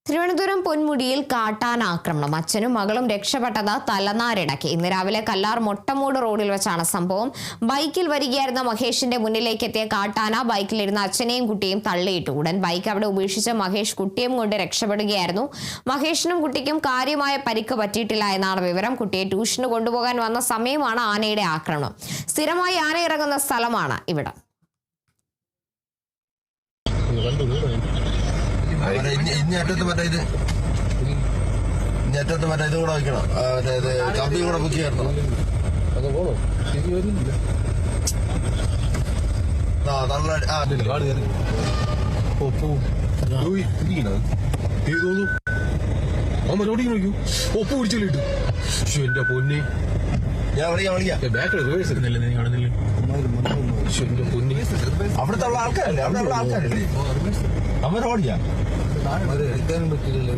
തിരുവനന്തപുരം പൊന്മുടിയിൽ കാട്ടാന ആക്രമണം. അച്ഛനും മകളും രക്ഷപ്പെട്ടത് തലനാരിടയ്ക്ക്. ഇന്ന് രാവിലെ കല്ലാർ മൊട്ടമൂട് റോഡിൽ വെച്ചാണ് സംഭവം. ബൈക്കിൽ വരികയായിരുന്ന മഹേഷിന്റെ മുന്നിലേക്ക് എത്തിയ കാട്ടാന ബൈക്കിലിരുന്ന അച്ഛനെയും കുട്ടിയും തള്ളിയിട്ടു. ഉടൻ ബൈക്ക് അവിടെ ഉപേക്ഷിച്ച് മഹേഷ് കുട്ടിയും കൊണ്ട് രക്ഷപ്പെടുകയായിരുന്നു. മഹേഷിനും കുട്ടിക്കും കാര്യമായ പരിക്ക് പറ്റിയിട്ടില്ല എന്നാണ് വിവരം. കുട്ടിയെ ട്യൂഷന് കൊണ്ടുപോകാൻ വന്ന സമയമാണ് ആനയുടെ ആക്രമണം. സ്ഥിരമായി ആന ഇറങ്ങുന്ന സ്ഥലമാണ് ഇവിടെ. ഇഞ്ഞറ്റത്ത് മറ്റേ ഇതും കൂടെ വയ്ക്കണം. കമ്പിയും കൂടെ പൊക്കി കയറണം. എന്റെ പൊന്നി ഞാൻ വിളിക്കാം. അവിടുത്തെ ആൾക്കാരല്ലേ അവരോടിയാ എടുക്കാനും പറ്റില്ലല്ലോ.